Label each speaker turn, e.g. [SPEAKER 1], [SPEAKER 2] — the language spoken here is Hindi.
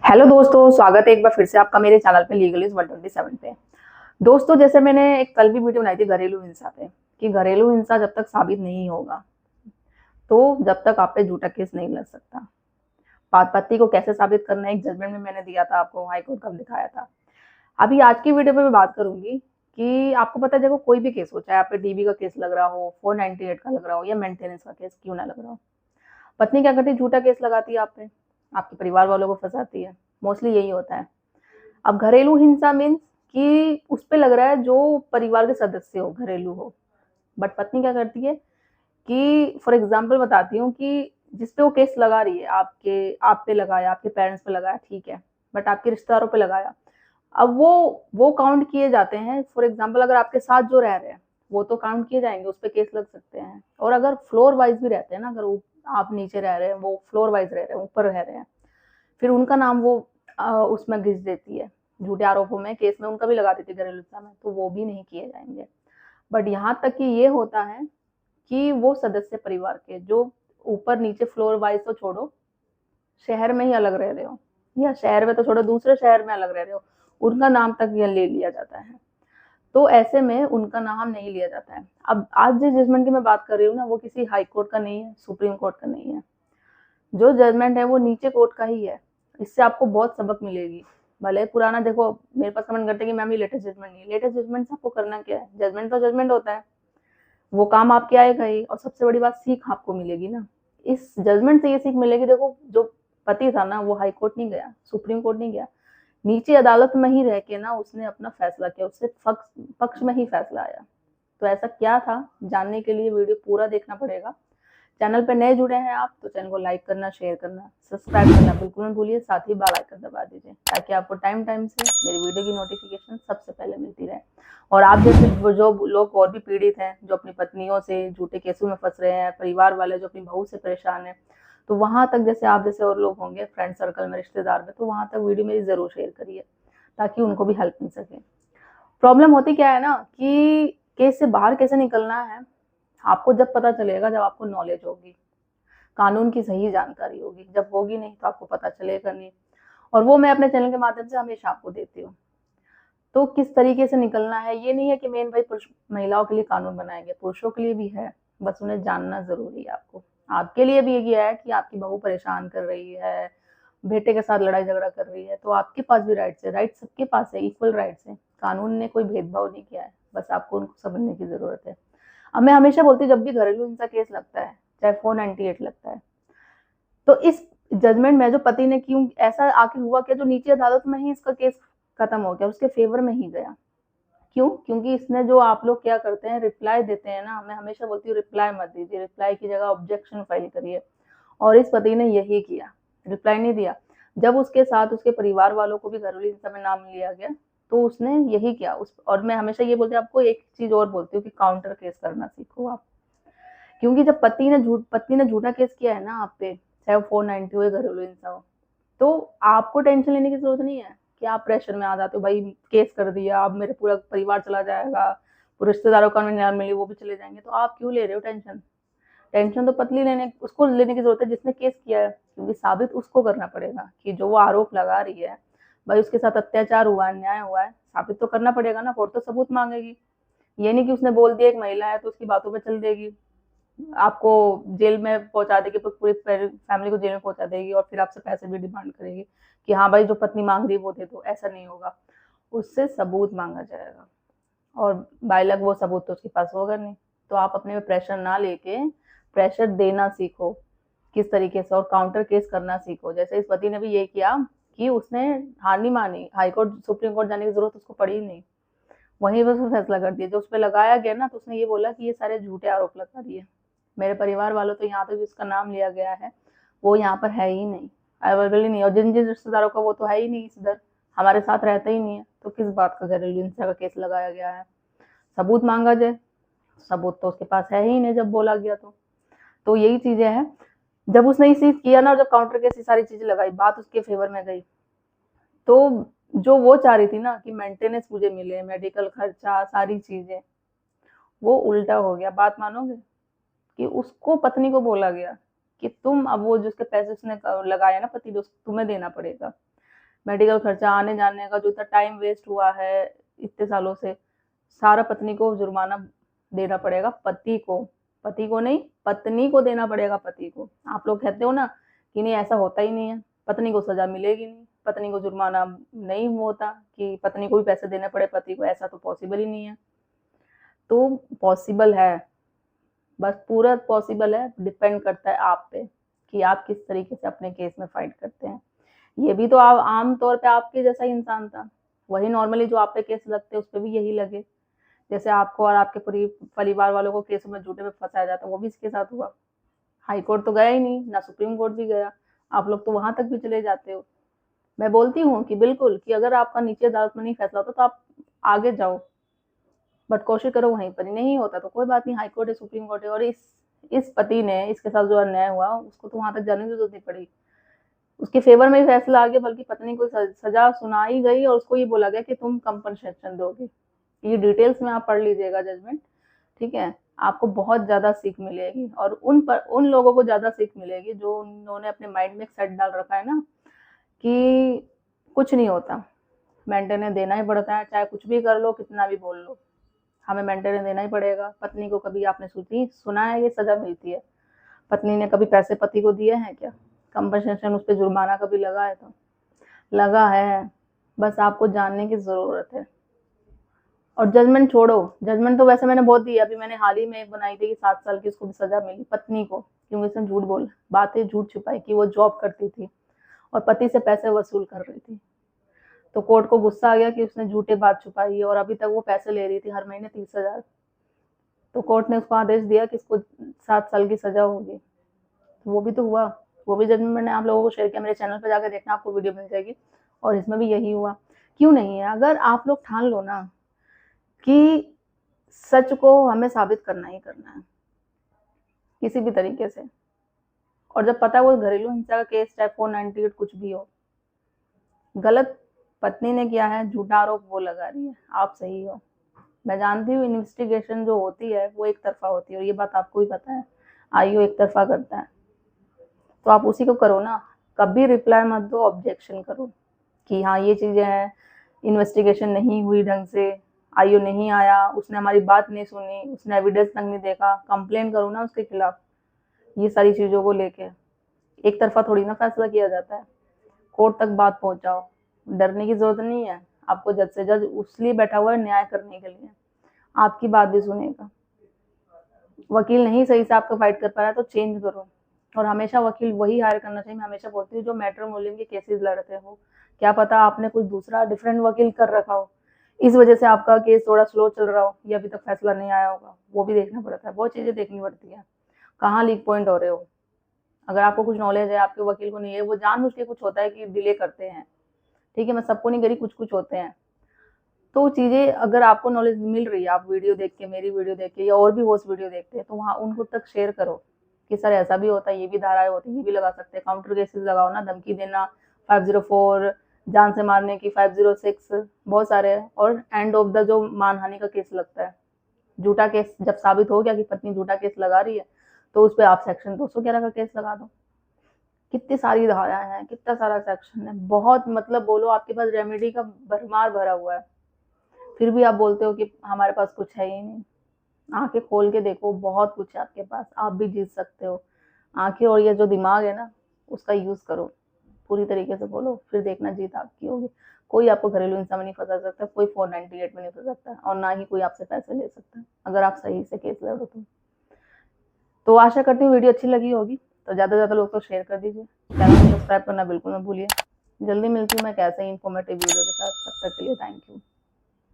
[SPEAKER 1] हेलो दोस्तों, स्वागत है एक बार फिर से आपका मेरे चैनल पे लीगल इज 127 पे। दोस्तों, जैसे मैंने एक कल भी वीडियो बनाई थी घरेलू हिंसा पे कि घरेलू हिंसा जब तक साबित नहीं होगा तो जब तक आप पे झूठा केस नहीं लग सकता। पति को कैसे साबित करना है, एक जजमेंट में मैंने दिया था आपको, हाईकोर्ट का दिखाया था। अभी आज की वीडियो में मैं बात करूंगी कि आपको पता है, देखो कोई भी केस हो, चाहे आप पे डीबी का केस लग रहा हो, 498 का लग रहा हो या मेंटेनेंस का केस क्यों ना लग रहा हो, पत्नी क्या करती है, झूठा केस लगाती है आप पे, आपके परिवार वालों को फंसाती है। मोस्टली यही होता है। अब घरेलू हिंसा मीन्स कि उस पे लग रहा है जो परिवार के सदस्य हो, घरेलू हो। बट पत्नी क्या करती है कि फॉर एग्जाम्पल बताती हूँ कि जिसपे वो केस लगा रही है, आप पे लगाया, आपके पेरेंट्स पे लगाया, ठीक है, बट आपके रिश्तेदारों पे लगाया। अब वो काउंट किए जाते हैं। फॉर एग्जाम्पल अगर आपके साथ जो रह रहे हैं वो तो काउंट किए जाएंगे, उस पर केस लग सकते हैं। और अगर फ्लोर वाइज भी रहते हैं ना, अगर आप नीचे रह रहे हैं, वो फ्लोर वाइज रह रहे हैं, ऊपर रह रहे हैं, फिर उनका नाम वो उसमें घिस देती है, झूठे आरोपों में, केस में उनका भी लगा देती है घरेलू हिंसा में, तो वो भी नहीं किए जाएंगे। बट यहाँ तक कि ये होता है कि वो सदस्य परिवार के जो ऊपर नीचे फ्लोर वाइज तो छोड़ो, शहर में ही अलग रह रहे हो, या शहर में तो छोड़ो दूसरे शहर में अलग रह रहे हो, उनका नाम तक ये ले लिया जाता है। तो ऐसे में उनका नाम नहीं लिया जाता है। अब आज जिस जजमेंट की मैं बात कर रही हूँ ना, वो किसी हाई कोर्ट का नहीं है, सुप्रीम कोर्ट का नहीं है। जो जजमेंट है वो नीचे कोर्ट का ही है। इससे आपको बहुत सबक मिलेगी। भले पुराना, देखो मेरे पास कमेंट करते हैं कि मैम ये लेटेस्ट जजमेंट नहीं है। लेटेस्ट जजमेंट से आपको करना क्या है, जजमेंट तो जजमेंट होता है, वो काम आपके आएगा ही। और सबसे बड़ी बात, सीख आपको मिलेगी ना। इस जजमेंट से ये सीख मिलेगी, देखो जो पति था ना, वो हाई कोर्ट नहीं गया, सुप्रीम कोर्ट नहीं गया, नीचे अदालत में ही रह के ना उसने अपना फैसला किया, उससे पक्ष में ही फैसला आया। तो ऐसा क्या था, जानने के लिए वीडियो पूरा देखना पड़ेगा। चैनल पे नए जुड़े हैं आप तो चैनल को लाइक करना, शेयर करना, सब्सक्राइब करना बिल्कुल मत भूलिए, साथ ही बेल आइकन दबा दीजिए ताकि आपको टाइम टाइम से मेरी वीडियो की नोटिफिकेशन सबसे पहले मिलती रहे। और आप जैसे जो लोग और भी पीड़ित हैं, जो अपनी पत्नियों से झूठे केसों में फंस रहे हैं, परिवार वाले जो अपनी बहू से परेशान है, तो वहां तक जैसे आप जैसे और लोग होंगे फ्रेंड सर्कल में, रिश्तेदार में, तो वहां तक वीडियो मेरी जरूर शेयर करिए ताकि उनको भी हेल्प मिल सके। प्रॉब्लम होती क्या है ना कि केस से बाहर कैसे निकलना है आपको जब पता चलेगा, जब आपको नॉलेज होगी, कानून की सही जानकारी होगी। जब होगी नहीं तो आपको पता चलेगा नहीं। और वो मैं अपने चैनल के माध्यम से हमेशा आपको देती हूँ। तो किस तरीके से निकलना है, ये नहीं है कि मेन भाई पुरुष महिलाओं के लिए कानून बनाए गए, पुरुषों के लिए भी है, बस उन्हें जानना जरूरी है। आपको आपके लिए भी ये है कि आपकी बहू परेशान कर रही है, बेटे के साथ लड़ाई झगड़ा कर रही है, तो आपके पास भी राइट्स है, राइट सबके पास है, इक्वल राइट्स है। कानून ने कोई भेदभाव नहीं किया है, बस आपको उनको समझने की जरूरत है। अब मैं हमेशा बोलती हूँ, जब भी घरेलू हिंसा केस लगता है, चाहे 498 लगता है, तो इस जजमेंट में जो पति ने क्यों ऐसा आखिर हुआ क्या, जो नीचे अदालत में ही इसका केस खत्म हो गया, उसके फेवर में ही गया। क्यों? क्योंकि इसने, जो आप लोग क्या करते हैं, रिप्लाई देते हैं ना, मैं हमेशा बोलती हूँ रिप्लाई मत दीजिए, रिप्लाई की जगह ऑब्जेक्शन फाइल करिए। और इस पति ने यही किया, रिप्लाई नहीं दिया। जब उसके साथ उसके परिवार वालों को भी घरेलू हिंसा में नाम लिया गया, तो उसने यही किया। और मैं हमेशा ये बोलती हूँ आपको, एक चीज और बोलती हूँ कि काउंटर केस करना सीखो आप। क्योंकि जब पत्नी ने झूठा केस किया है ना आप पे, चाहे वो 490 हो या घरेलू हिंसा हो, तो आपको टेंशन लेने की जरूरत नहीं है कि आप प्रेशर में आ जाते हो, भाई केस कर दिया, अब मेरे पूरा परिवार चला जाएगा, पूरे रिश्तेदारों का न्याय मिले, वो भी चले जाएंगे। तो आप क्यों ले रहे हो टेंशन? टेंशन तो उसको लेने की जरूरत है जिसने केस किया है, क्योंकि साबित उसको करना पड़ेगा कि जो वो आरोप लगा रही है, भाई उसके साथ अत्याचार हुआ है, अन्याय हुआ है, साबित तो करना पड़ेगा ना। कोर्ट तो सबूत मांगेगी। ये नहीं कि उसने बोल दिया, एक महिला है तो उसकी बातों पे चल देगी, आपको जेल में पहुंचा देगी, पूरी फैमिली को जेल में पहुंचा देगी, और फिर आपसे पैसे भी डिमांड करेगी कि हाँ भाई जो पत्नी मांग रही है वो दे दो। ऐसा नहीं होगा, उससे सबूत मांगा जाएगा, और बाइलक वो सबूत तो उसके पास होगा नहीं। तो आप अपने में प्रेशर ना लेके प्रेशर देना सीखो किस तरीके से, और काउंटर केस करना सीखो। जैसे इस पति ने भी ये किया कि उसने हार नहीं मानी, हाईकोर्ट सुप्रीम कोर्ट जाने की जरूरत उसको पड़ी नहीं, वहीं बस वो फैसला कर दिया। जो उस पर लगाया गया ना, तो उसने ये बोला कि ये सारे झूठे आरोप लगा दिए, मेरे परिवार वालों तो यहाँ तक जिसका नाम लिया गया है वो यहाँ पर है ही नहीं, अवेलेबल ही नहीं, और जिन जिन रिश्तेदारों का वो तो है ही नहीं इधर, हमारे साथ रहता ही नहीं है, तो किस बात का घरेलू हिंसा का केस लगाया गया है? सबूत मांगा जाए, सबूत तो उसके पास है ही नहीं जब बोला गया। तो यही चीजें हैं। जब उसने ये चीज किया ना, और जब काउंटर केस सारी चीजें लगाई, बात उसके फेवर में गई, तो जो वो चाह रही थी ना कि मेंटेनेंस मुझे मिले, मेडिकल खर्चा, सारी चीजें, वो उल्टा हो गया। बात मानोगे कि उसको, पत्नी को बोला गया कि तुम अब वो जिसके पैसे उसने लगाया ना पति, तुम्हें देना पड़ेगा। मेडिकल खर्चा, आने जाने का जो इतना टाइम वेस्ट हुआ है इतने सालों से, सारा पत्नी को जुर्माना देना पड़ेगा, पति को नहीं, पत्नी को देना पड़ेगा, पति को। आप लोग कहते हो ना कि नहीं ऐसा होता ही नहीं है, पत्नी को सजा मिलेगी नहीं, पत्नी को जुर्माना नहीं होता कि पत्नी को भी पैसे देने पड़े पति को, ऐसा तो पॉसिबल ही नहीं है। तो पॉसिबल है, बस पूरा पॉसिबल है, डिपेंड करता है आप पे कि आप किस तरीके से अपने केस में फाइट करते हैं। ये भी तो आम तौर पे आपके जैसा ही इंसान था, वही नॉर्मली जो आप पे केस लगते हैं उस पर भी यही लगे, जैसे आपको और आपके पूरी परिवार वालों को केसों में झूठे में फंसाया जाता, वो भी इसके साथ हुआ। हाई कोर्ट तो गया ही नहीं, ना सुप्रीम कोर्ट भी गया, आप लोग तो वहां तक भी चले जाते हो। मैं बोलती हूँ कि बिल्कुल कि अगर आपका नीचे अदालत में नहीं फैसला होता तो आप आगे जाओ, बट कोशिश करो वहीं पर ही, नहीं होता तो कोई बात नहीं, हाई कोर्ट है, सुप्रीम कोर्ट है। और इस पति ने, इसके साथ जो अन्याय हुआ उसको तो वहां तक जाने की जरूरत नहीं पड़ी, उसके फेवर में ही फैसला आ गया, बल्कि पत्नी को सजा सुनाई गई और उसको ये बोला गया कि तुम कंपनसेशन दोगे। ये डिटेल्स में आप पढ़ लीजिएगा जजमेंट, ठीक है, आपको बहुत ज्यादा सीख मिलेगी। और उन लोगों को ज्यादा सीख मिलेगी जो उन्होंने अपने माइंड में एक सेट डाल रखा है ना कि कुछ नहीं होता, मेंटेनेंस देना ही पड़ता है, चाहे कुछ भी कर लो, कितना भी बोल लो, हमें मेंटेनेंस देना ही पड़ेगा। पत्नी को कभी आपने सुना है ये सजा मिलती है? पत्नी ने कभी पैसे पति को दिए हैं क्या? कंपनसेशन, उस पर जुर्माना कभी लगा है? तो लगा है, बस आपको जानने की जरूरत है। और जजमेंट छोड़ो, जजमेंट तो वैसे मैंने बहुत दी है, अभी मैंने हाल ही में एक बनाई थी कि 7 साल की उसको भी सजा मिली, पत्नी को, क्योंकि उसने झूठ बोल बातें झूठ छुपाई कि वो जॉब करती थी और पति से पैसे वसूल कर रही थी। तो कोर्ट को गुस्सा आ गया कि उसने झूठे बात छुपाई है और अभी तक वो पैसे ले रही थी हर महीने 30,000। तो कोर्ट ने उसको आदेश दिया कि इसको 7 साल की सजा होगी। तो वो भी तो हुआ, वो भी जजमेंट मैंने आप लोगों को शेयर किया, मेरे चैनल पर जाकर देखना, आपको वीडियो मिल जाएगी। और इसमें भी यही हुआ। क्यों नहीं है? अगर आप लोग ठान लो ना कि सच को हमें साबित करना ही करना है किसी भी तरीके से, और जब पता है वो घरेलू हिंसा का केस, चाहे 498 कुछ भी हो, गलत पत्नी ने किया है, झूठा आरोप वो लगा रही है, आप सही हो। मैं जानती हूँ इन्वेस्टिगेशन जो होती है वो एक तरफा होती है, और ये बात आपको भी पता है, आईओ एक तरफा करता है, तो आप उसी को करो ना। कभी रिप्लाई मत दो, ऑब्जेक्शन करो कि हाँ ये चीजें हैं, इन्वेस्टिगेशन नहीं हुई ढंग से, आईओ नहीं आया, उसने हमारी बात नहीं सुनी, उसने एविडेंस तक नहीं देखा, कंप्लेन करो ना उसके खिलाफ। ये सारी चीजों को लेके एक तरफा थोड़ी ना फैसला किया जाता है, कोर्ट तक बात पहुंचाओ। डरने की जरूरत नहीं है आपको जज से, जज उसलिए बैठा हुआ है न्याय करने के लिए, आपकी बात भी सुनेगा। वकील नहीं सही से आपका फाइट कर पा रहा है तो चेंज करो, और हमेशा वकील वही हायर करना चाहिए। मैं हमेशा बोलती हूँ जो मैट्रिमोनियल के केसेस लड़ते हो, क्या पता आपने कुछ दूसरा डिफरेंट वकील कर रखा हो, इस वजह से आपका केस थोड़ा स्लो चल रहा हो या अभी तक फैसला नहीं आया होगा, वो भी देखना पड़ता है, बहुत चीजें देखनी पड़ती है, कहाँ लीक पॉइंट हो रहे हो। अगर आपको कुछ नॉलेज है, आपके वकील को नहीं है, वो जानबूझ के कुछ होता है कि डिले करते हैं, ठीक है, मैं सबको नहीं करी, कुछ कुछ होते हैं। तो चीजें अगर आपको नॉलेज मिल रही है, आप वीडियो देख के, मेरी वीडियो देख के, या और भी होस्ट वीडियो देखते हैं, तो वहाँ उनको तक शेयर करो कि सर ऐसा भी होता है, ये भी धाराएं होती है, ये भी लगा सकते हैं। काउंटर केसेस लगाओ ना, धमकी देना 504, जान से मारने की 506, बहुत सारे हैं। और एंड ऑफ द जो मानहानि का केस लगता है, झूठा केस जब साबित हो गया कि पत्नी झूठा केस लगा रही है, तो उस पर आप सेक्शन 211 का केस लगा दो। कितनी सारी धाराएं हैं, कितना सारा सेक्शन है, बहुत, मतलब बोलो आपके पास रेमेडी का भरमार भरा हुआ है, फिर भी आप बोलते हो कि हमारे पास कुछ है ही नहीं। आंखें खोल के देखो, बहुत कुछ है आपके पास, आप भी जीत सकते हो। आंखें और ये जो दिमाग है ना, उसका यूज करो, पूरी तरीके से बोलो, फिर देखना जीत आपकी होगी। कोई आपको घरेलू हिंसा में नहीं फंसा सकता, कोई 498 में नहीं फंसा सकता, और ना ही कोई आपसे पैसे ले सकता, अगर आप सही से केस लड़ो तो आशा करती हूँ वीडियो अच्छी लगी होगी, तो ज़्यादा से ज़्यादा लोग तो शेयर कर दीजिए, चैनल को सब्सक्राइब करना बिल्कुल मत भूलिए। जल्दी मिलती हूँ मैं कैसे ही इन्फॉर्मेटिव वीडियो के साथ, तब तक के लिए थैंक यू।